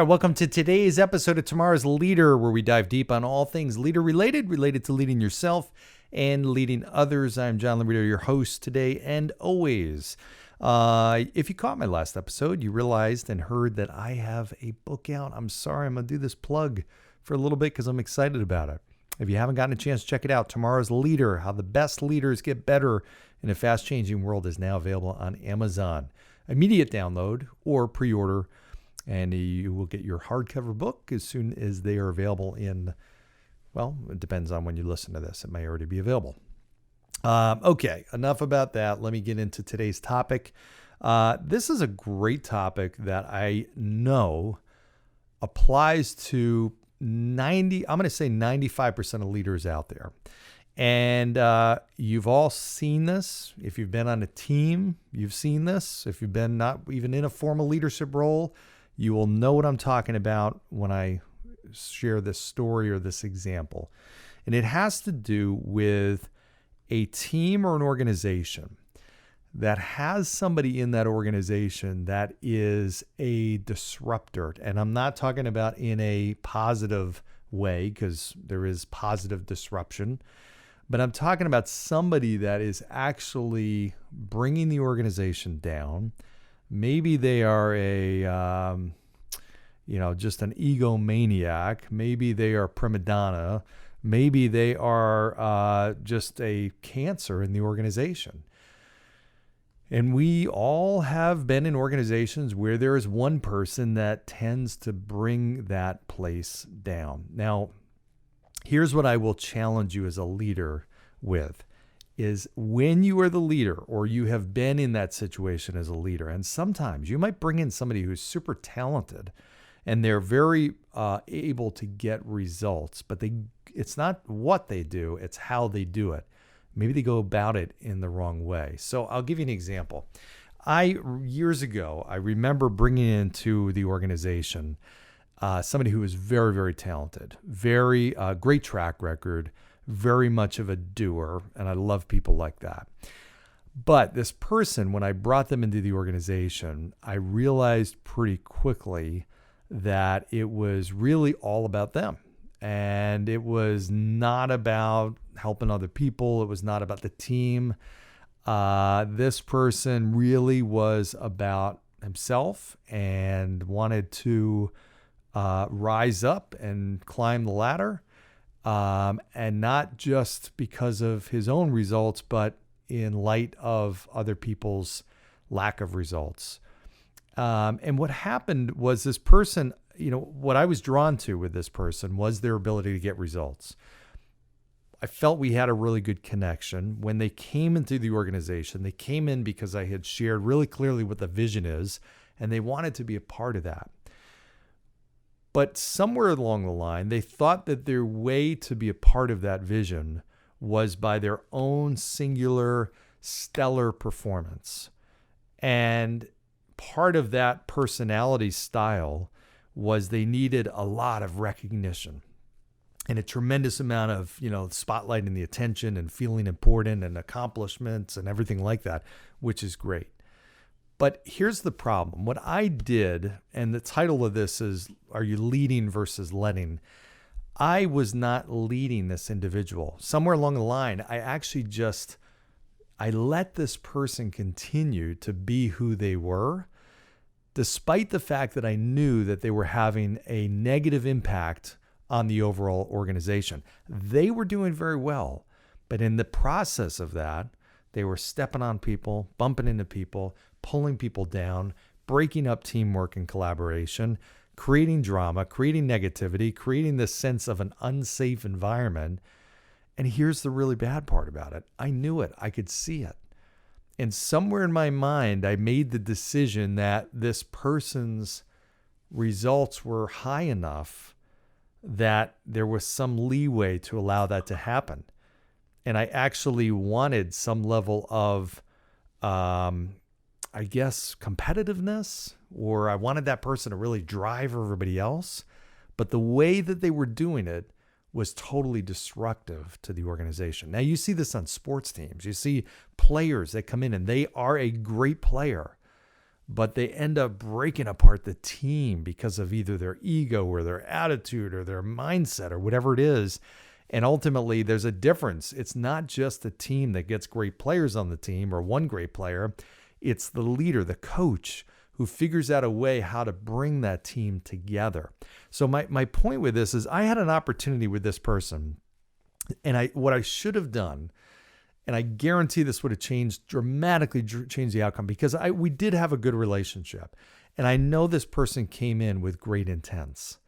welcome to today's episode of Tomorrow's Leader, where we dive deep on all things leader related to leading yourself and leading others. I'm John Laredo, your host today and always. If you caught my last episode, you realized and heard that I have a book out. I'm sorry, I'm going to do this plug for a little bit because I'm excited about it. If you haven't gotten a chance, check it out. Tomorrow's Leader, How the Best Leaders Get Better in a Fast-Changing World, is now available on Amazon. Immediate download or pre-order, and you will get your hardcover book as soon as they are available in, well, it depends on when you listen to this. It may already be available. Okay, enough about that. Let me get into today's topic. This is a great topic that I know applies to 95% of leaders out there. And you've all seen this. If you've been on a team, you've seen this. If you've been not even in a formal leadership role, you will know what I'm talking about when I share this story or this example. And it has to do with a team or an organization that has somebody in that organization that is a disruptor. And I'm not talking about in a positive way, because there is positive disruption, but I'm talking about somebody that is actually bringing the organization down. Maybe they are just an egomaniac. Maybe they are prima donna. Maybe they are just a cancer in the organization. And we all have been in organizations where there is one person that tends to bring that place down. Now, here's what I will challenge you as a leader with, is when you are the leader or you have been in that situation as a leader, and sometimes you might bring in somebody who's super talented and they're very able to get results, but it's not what they do, it's how they do it. Maybe they go about it in the wrong way. So I'll give you an example. Years ago, I remember bringing into the organization somebody who was very, very talented, very great track record, very much of a doer, and I love people like that. But this person, when I brought them into the organization, I realized pretty quickly that it was really all about them. And it was not about helping other people. It was not about the team. This person really was about himself and wanted to rise up and climb the ladder. And not just because of his own results, but in light of other people's lack of results. And what happened was this person, what I was drawn to with this person was their ability to get results. I felt we had a really good connection. When they came into the organization, they came in because I had shared really clearly what the vision is, and they wanted to be a part of that. But somewhere along the line, they thought that their way to be a part of that vision was by their own singular, stellar performance. And part of that personality style was they needed a lot of recognition and a tremendous amount of, spotlight and the attention and feeling important and accomplishments and everything like that, which is great. But here's the problem. What I did, and the title of this is, Are You Leading versus Letting? I was not leading this individual. Somewhere along the line, I let this person continue to be who they were, despite the fact that I knew that they were having a negative impact on the overall organization. They were doing very well, but in the process of that, they were stepping on people, bumping into people, pulling people down, breaking up teamwork and collaboration, creating drama, creating negativity, creating this sense of an unsafe environment. And here's the really bad part about it. I knew it. I could see it. And somewhere in my mind, I made the decision that this person's results were high enough that there was some leeway to allow that to happen. And I actually wanted some level of, competitiveness, or I wanted that person to really drive everybody else. But the way that they were doing it was totally destructive to the organization. Now, you see this on sports teams. You see players that come in and they are a great player, but they end up breaking apart the team because of either their ego or their attitude or their mindset or whatever it is. And ultimately, there's a difference. It's not just the team that gets great players on the team or one great player. It's the leader, the coach, who figures out a way how to bring that team together. So my point with this is I had an opportunity with this person, and what I should have done, and I guarantee this would have dramatically changed the outcome, because we did have a good relationship. And I know this person came in with great intentions.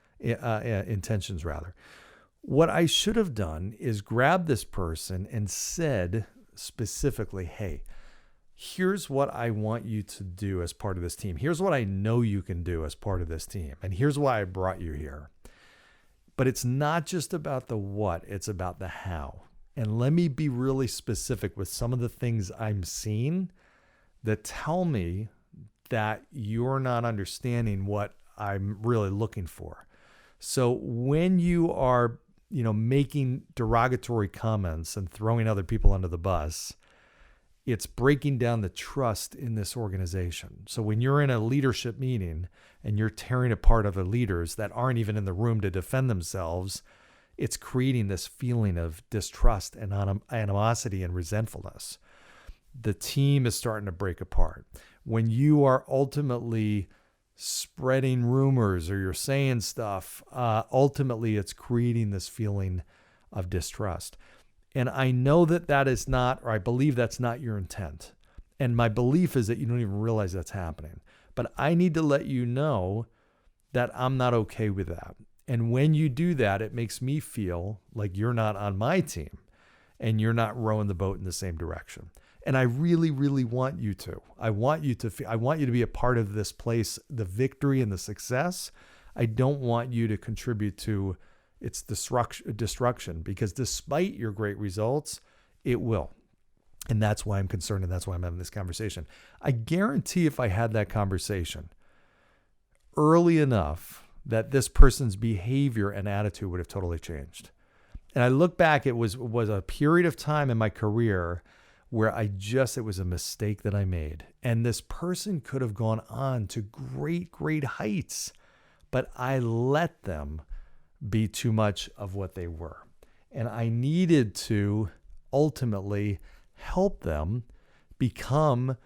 What I should have done is grab this person and said specifically, hey, here's what I want you to do as part of this team. Here's what I know you can do as part of this team. And here's why I brought you here. But it's not just about the what, it's about the how. And let me be really specific with some of the things I'm seeing that tell me that you're not understanding what I'm really looking for. So when you are, making derogatory comments and throwing other people under the bus, it's breaking down the trust in this organization. So when you're in a leadership meeting and you're tearing apart other leaders that aren't even in the room to defend themselves, it's creating this feeling of distrust and animosity and resentfulness. The team is starting to break apart. When you are ultimately spreading rumors or you're saying stuff, ultimately it's creating this feeling of distrust. And I know that is not, or I believe that's not your intent. And my belief is that you don't even realize that's happening. But I need to let you know that I'm not okay with that. And when you do that, it makes me feel like you're not on my team and you're not rowing the boat in the same direction. And I really, really want you to. I want you to be a part of this place, the victory and the success. I don't want you to contribute to its destruction, because despite your great results, it will. And that's why I'm concerned, and that's why I'm having this conversation. I guarantee if I had that conversation early enough that this person's behavior and attitude would have totally changed. And I look back, it was a period of time in my career where it was a mistake that I made. And this person could have gone on to great, great heights, but I let them be too much of what they were. And I needed to ultimately help them become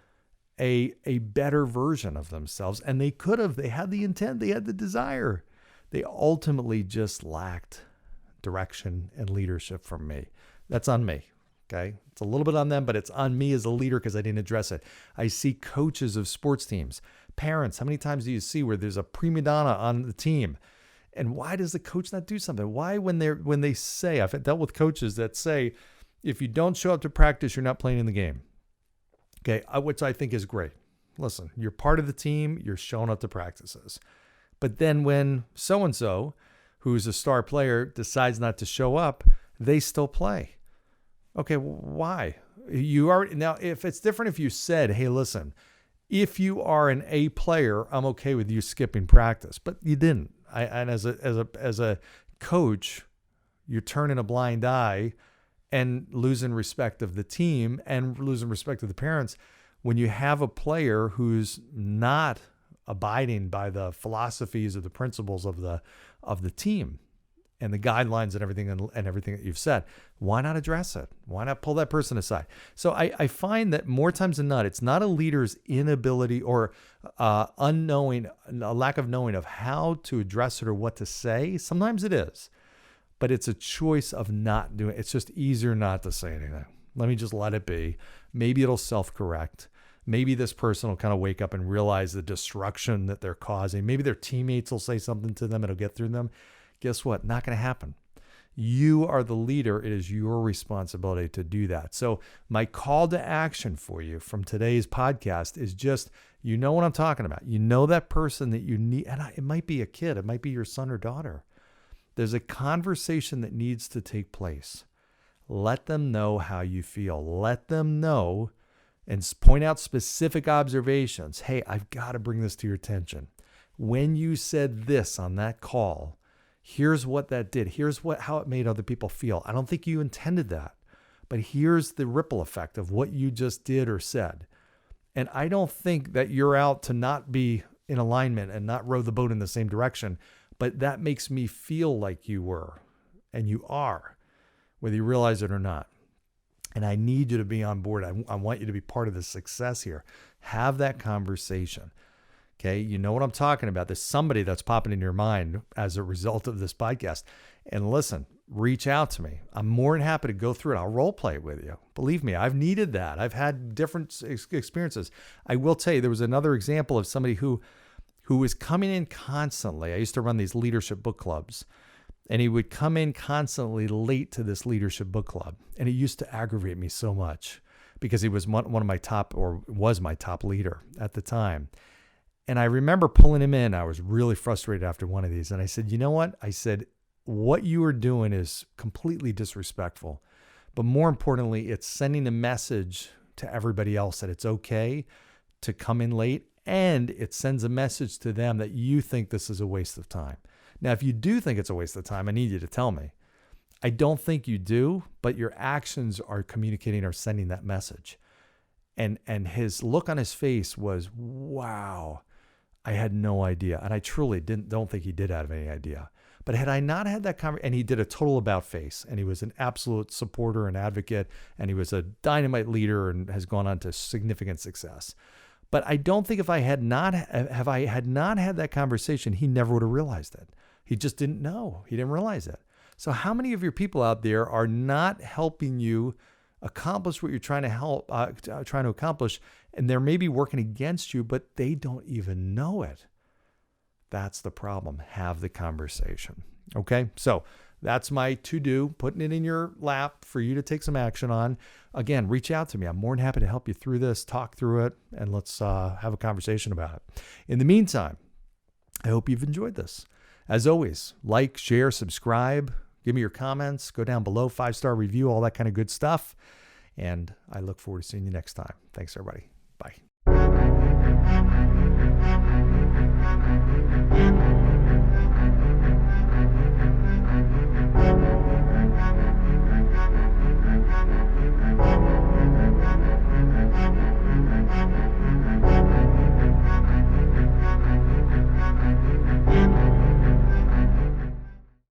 a better version of themselves. And they had the intent, they had the desire. They ultimately just lacked direction and leadership from me. That's on me. Okay. It's a little bit on them, but it's on me as a leader because I didn't address it. I see coaches of sports teams, parents. How many times do you see where there's a prima donna on the team? And why does the coach not do something? Why, when they say, I've dealt with coaches that say, if you don't show up to practice, you're not playing in the game. Okay. Which I think is great. Listen, you're part of the team. You're showing up to practices. But then when so-and-so, who's a star player, decides not to show up, they still play. Okay, why? Now, if it's different if you said, hey, listen, if you are an A player, I'm okay with you skipping practice, but you didn't. And as a coach, you're turning a blind eye and losing respect of the team and losing respect of the parents when you have a player who's not abiding by the philosophies or the principles of the team and the guidelines and everything that you've said. Why not address it? Why not pull that person aside? So I find that more times than not, it's not a leader's inability or a lack of knowing of how to address it or what to say. Sometimes it is, but it's a choice of not doing it. It's just easier not to say anything. Let me just let it be. Maybe it'll self-correct. Maybe this person will kind of wake up and realize the destruction that they're causing. Maybe their teammates will say something to them. It'll get through them. Guess what? Not going to happen. You are the leader. It is your responsibility to do that. So my call to action for you from today's podcast is just, you know what I'm talking about. You know that person that you need, and it might be a kid. It might be your son or daughter. There's a conversation that needs to take place. Let them know how you feel. Let them know and point out specific observations. Hey, I've got to bring this to your attention. When you said this on that call, here's what that did. Here's how it made other people feel. I don't think you intended that, but here's the ripple effect of what you just did or said. And I don't think that you're out to not be in alignment and not row the boat in the same direction, but that makes me feel like you were, and you are, whether you realize it or not. And I need you to be on board. I want you to be part of the success here. Have that conversation. Okay. You know what I'm talking about. There's somebody that's popping in your mind as a result of this podcast. And listen, reach out to me. I'm more than happy to go through it. I'll role play it with you. Believe me, I've needed that. I've had different experiences. I will tell you, there was another example of somebody who was coming in constantly. I used to run these leadership book clubs, and he would come in constantly late to this leadership book club. And it used to aggravate me so much because he was one of my top, or was my top leader at the time. And I remember pulling him in. I was really frustrated after one of these. And I said, you know what? I said, what you are doing is completely disrespectful. But more importantly, it's sending a message to everybody else that it's okay to come in late. And it sends a message to them that you think this is a waste of time. Now, if you do think it's a waste of time, I need you to tell me. I don't think you do, but your actions are communicating or sending that message. And his look on his face was, wow, I had no idea. And I truly don't think he did have any idea. But had I not had that conversation, and he did a total about face, and he was an absolute supporter and advocate, and he was a dynamite leader and has gone on to significant success. But I don't think if I had not had that conversation, he never would have realized it. He just didn't know. He didn't realize it. So how many of your people out there are not helping you accomplish what you're trying to accomplish, and they're maybe working against you, but they don't even know it? That's the problem. Have the conversation. Okay. So that's my to-do, putting it in your lap for you to take some action on. Again, reach out to me. I'm more than happy to help you through this, talk through it, and let's have a conversation about it. In the meantime, I hope you've enjoyed this. As always, like, share, subscribe, give me your comments, go down below, 5-star review, all that kind of good stuff. And I look forward to seeing you next time. Thanks, everybody. Bye.